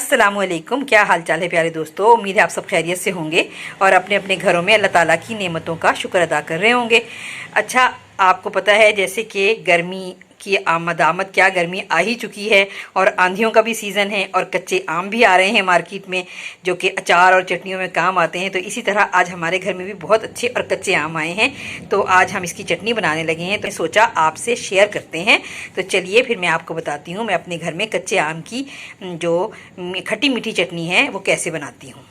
अस्सलामुअलैकुम। क्या हाल चाल है प्यारे दोस्तों। उम्मीद है आप सब खैरियत से होंगे और अपने अपने घरों में अल्लाह ताला की नेमतों का शुक्र अदा कर रहे होंगे। अच्छा, आपको पता है जैसे कि गर्मी की आमद क्या गर्मी आ ही चुकी है और आंधियों का भी सीज़न है और कच्चे आम भी आ रहे हैं मार्केट में, जो कि अचार और चटनियों में काम आते हैं। तो इसी तरह आज हमारे घर में भी बहुत अच्छे और कच्चे आम आए हैं, तो आज हम इसकी चटनी बनाने लगे हैं। तो सोचा आपसे शेयर करते हैं। तो चलिए फिर मैं आपको बताती हूँ मैं अपने घर में कच्चे आम की जो खट्टी मीठी चटनी है वो कैसे बनाती हूँ।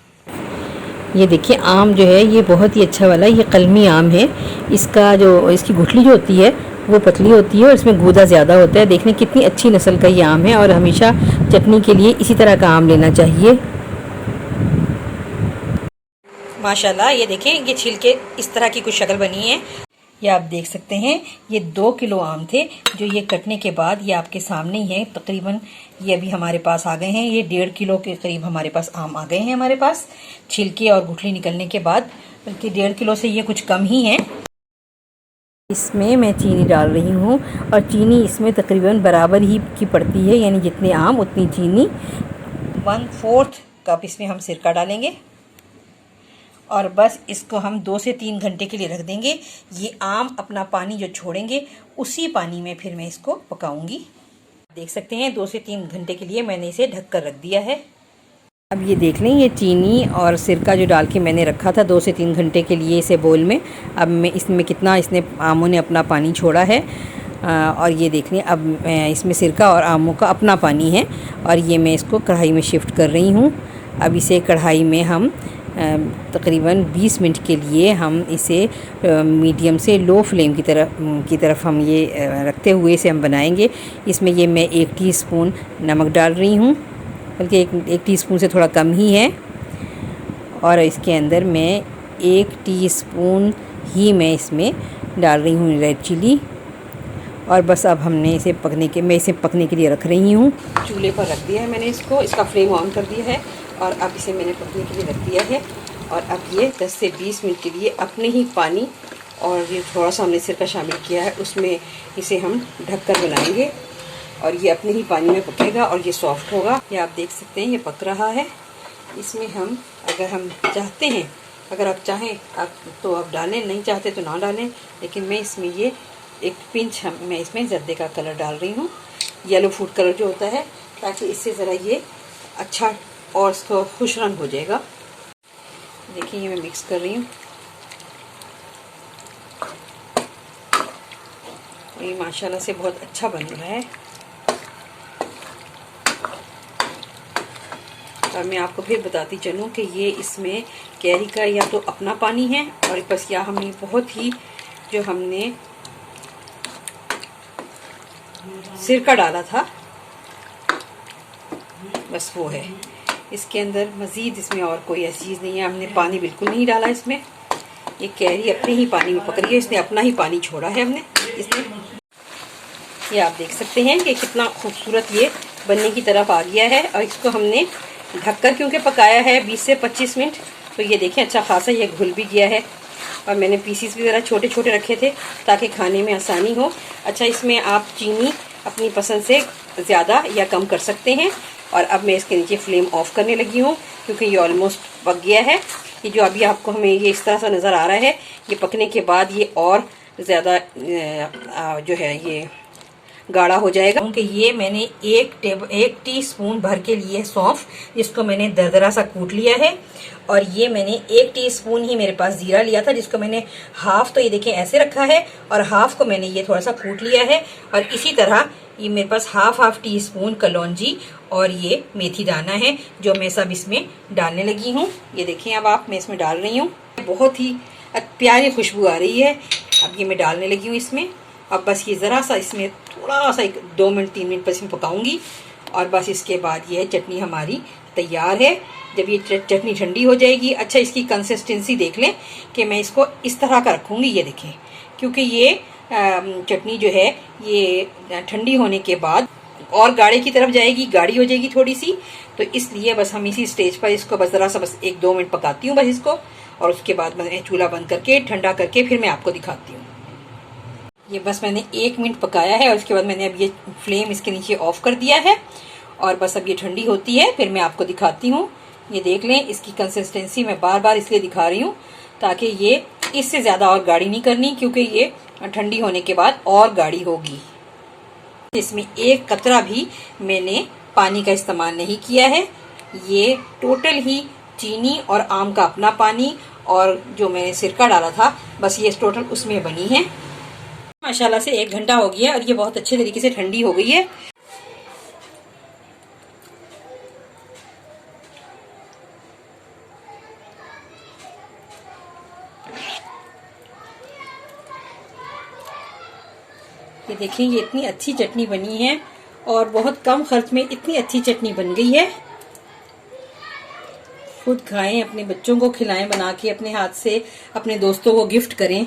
ये देखिए आम जो है ये बहुत ही अच्छा वाला ये कलमी आम है। इसकी गुठली जो होती है वो पतली होती है और इसमें गूदा ज़्यादा होता है। देखने कितनी अच्छी नस्ल का ये आम है और हमेशा चटनी के लिए इसी तरह का आम लेना चाहिए। माशाल्लाह, ये देखें, ये छिलके इस तरह की कुछ शक्ल बनी है। ये आप देख सकते हैं, ये 2 किलो आम थे जो ये कटने के बाद ये आपके सामने ही है। तकरीबन ये अभी हमारे पास आ गए हैं, ये 1.5 किलो के करीब हमारे पास आम आ गए हैं हमारे पास छिलके और गुठली निकलने के बाद, बल्कि 1.5 किलो से ये कुछ कम ही है। इसमें मैं चीनी डाल रही हूँ और चीनी इसमें तकरीबन बराबर ही की पड़ती है, यानी जितने आम उतनी चीनी। 1/4 कप इसमें हम सिरका डालेंगे और बस इसको हम 2 से 3 घंटे के लिए रख देंगे। ये आम अपना पानी जो छोड़ेंगे उसी पानी में फिर मैं इसको पकाऊंगी। देख सकते हैं 2 से 3 घंटे के लिए मैंने इसे ढक कर रख दिया है। अब ये देख लें, ये चीनी और सिरका जो डाल के मैंने रखा था 2 से 3 घंटे के लिए इसे बोल में, अब मैं इसमें कितना इसने आमों ने अपना पानी छोड़ा है। और ये देख लें, अब इसमें सिरका और आमों का अपना पानी है और ये मैं इसको कढ़ाई में शिफ्ट कर रही हूँ। अब इसे कढ़ाई में हम तकरीबन 20 मिनट के लिए हम इसे मीडियम से लो फ्लेम की तरफ हम ये रखते हुए इसे हम बनाएंगे। इसमें ये मैं 1 टीस्पून नमक डाल रही हूँ, बल्कि एक टीस्पून से थोड़ा कम ही है। और इसके अंदर मैं 1 टीस्पून ही मैं इसमें डाल रही हूँ रेड चिली। और बस अब मैं इसे पकने के लिए रख रही हूँ। चूल्हे पर रख दिया है मैंने इसको, इसका फ्लेम ऑन कर दिया है और अब इसे मैंने पकने के लिए रख दिया है। और अब ये 10 से 20 मिनट के लिए अपने ही पानी और ये थोड़ा सा हमने सिरका शामिल किया है उसमें इसे हम ढक कर बनाएंगे और ये अपने ही पानी में पकेगा और ये सॉफ्ट होगा। ये आप देख सकते हैं ये पक रहा है। इसमें हम अगर हम चाहते हैं, अगर आप चाहें आप तो आप डालें, नहीं चाहते तो ना डालें, लेकिन मैं इसमें ये एक पिंच मैं इसमें जर्दे का कलर डाल रही हूँ, येलो फूड कलर जो होता है, ताकि इससे ज़रा ये अच्छा और इसको खुश रंग हो जाएगा। देखिए ये मैं मिक्स कर रही हूँ। ये माशाल्लाह से बहुत अच्छा बन रहा है। और मैं आपको फिर बताती चलूँ कि ये इसमें कैरी का या तो अपना पानी है और बस या हमने बहुत ही जो हमने सिरका डाला था बस वो है। इसके अंदर मज़ीद इसमें और कोई ऐसी चीज़ नहीं है। हमने पानी बिल्कुल नहीं डाला इसमें। ये कैरी अपने ही पानी में पक रही है, इसने अपना ही पानी छोड़ा है हमने इसमें। ये आप देख सकते हैं कि कितना खूबसूरत ये बनने की तरफ आ गया है। और इसको हमने ढककर क्योंकि पकाया है 20 से 25 मिनट, तो ये देखें अच्छा खासा ये घुल भी गया है। और मैंने पीसीस भी ज़रा छोटे छोटे रखे थे ताकि खाने में आसानी हो। अच्छा, इसमें आप चीनी अपनी पसंद से ज़्यादा या कम कर सकते हैं। और अब मैं इसके नीचे फ्लेम ऑफ करने लगी हूँ क्योंकि ये ऑलमोस्ट पक गया है। ये जो अभी आपको हमें ये इस तरह सा नज़र आ रहा है, ये पकने के बाद ये और ज़्यादा जो है ये गाढ़ा हो जाएगा। क्योंकि ये मैंने 1 टीस्पून भर के लिए सौंफ, जिसको मैंने दरदरा सा कूट लिया है। और ये मैंने 1 टीस्पून ही मेरे पास जीरा लिया था, जिसको मैंने हाफ तो ये देखें ऐसे रखा है और हाफ को मैंने ये थोड़ा सा कूट लिया है। और इसी तरह ये मेरे पास हाफ टीस्पून कलौंजी और ये मेथी दाना है जो मैं सब इसमें डालने लगी हूँ। ये देखें अब मैं इसमें डाल रही हूँ। बहुत ही प्यारी खुशबू आ रही है। अब ये मैं डालने लगी हूँ इसमें। अब बस ये ज़रा सा इसमें थोड़ा सा 2 मिनट 3 मिनट पर इसमें पकाऊंगी और बस इसके बाद ये चटनी हमारी तैयार है। जब ये चटनी ठंडी हो जाएगी, अच्छा इसकी कंसिस्टेंसी देख लें कि मैं इसको इस तरह का रखूँगी। ये देखें, क्योंकि ये चटनी जो है ये ठंडी होने के बाद और गाढ़े की तरफ जाएगी, गाढ़ी हो जाएगी थोड़ी सी, तो इसलिए बस हम इसी स्टेज पर इसको बस ज़रा सा बस 1-2 मिनट पकाती हूँ बस इसको। और उसके बाद मैं चूल्हा बंद करके ठंडा करके फिर मैं आपको दिखाती हूँ। ये बस मैंने 1 मिनट पकाया है और उसके बाद मैंने अब ये फ्लेम इसके नीचे ऑफ कर दिया है और बस अब ये ठंडी होती है फिर मैं आपको दिखाती हूँ। ये देख लें, इसकी कंसिस्टेंसी मैं बार बार इसलिए दिखा रही हूँ ताकि ये इससे ज़्यादा और गाढ़ी नहीं करनी, क्योंकि ये ठंडी होने के बाद और गाढ़ी होगी। इसमें एक कतरा भी मैंने पानी का इस्तेमाल नहीं किया है। ये टोटल ही चीनी और आम का अपना पानी और जो मैंने सिरका डाला था, बस ये टोटल उसमें बनी है। माशाल्लाह से 1 घंटा हो गया और ये बहुत अच्छे तरीके से ठंडी हो गई है। ये देखिए, ये इतनी अच्छी चटनी बनी है और बहुत कम खर्च में इतनी अच्छी चटनी बन गई है। खुद खाएं, अपने बच्चों को खिलाएं बना के, अपने हाथ से अपने दोस्तों को गिफ्ट करें,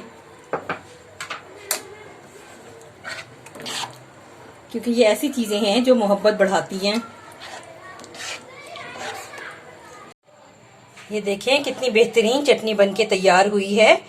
क्योंकि ये ऐसी चीजें हैं जो मोहब्बत बढ़ाती हैं। ये देखें कितनी बेहतरीन चटनी बनके तैयार हुई है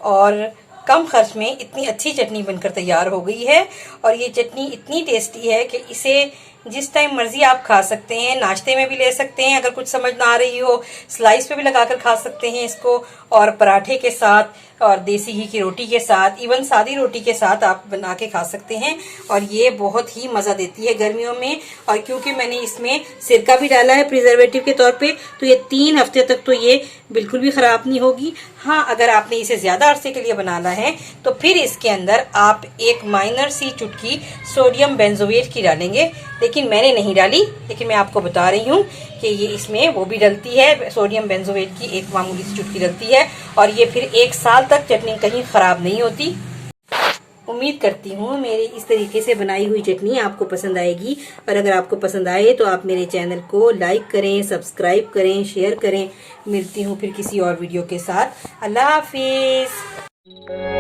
और कम खर्च में इतनी अच्छी चटनी बनकर तैयार हो गई है। और ये चटनी इतनी टेस्टी है कि इसे जिस टाइम मर्जी आप खा सकते हैं। नाश्ते में भी ले सकते हैं, अगर कुछ समझ ना आ रही हो स्लाइस पे भी लगाकर खा सकते हैं इसको, और पराठे के साथ और देसी घी की रोटी के साथ, इवन सादी रोटी के साथ आप बना के खा सकते हैं। और ये बहुत ही मज़ा देती है गर्मियों में। और क्योंकि मैंने इसमें सिरका भी डाला है प्रिजर्वेटिव के तौर पे, तो ये 3 हफ्ते तक तो ये बिल्कुल भी ख़राब नहीं होगी। हाँ, अगर आपने इसे ज़्यादा अरसे के लिए बनाना है तो फिर इसके अंदर आप एक माइनर सी चुटकी सोडियम बेंजोएट की डालेंगे, लेकिन मैंने नहीं डाली। लेकिन मैं आपको बता रही हूँ कि ये इसमें वो भी डलती है, सोडियम बेंजोएट की एक मामूली सी चुटकी डलती है, और ये फिर 1 साल तक चटनी कहीं ख़राब नहीं होती। उम्मीद करती हूँ मेरी इस तरीके से बनाई हुई चटनी आपको पसंद आएगी। और अगर आपको पसंद आए तो आप मेरे चैनल को लाइक करें, सब्सक्राइब करें, शेयर करें। मिलती हूँ फिर किसी और वीडियो के साथ। अल्लाह हाफिज़।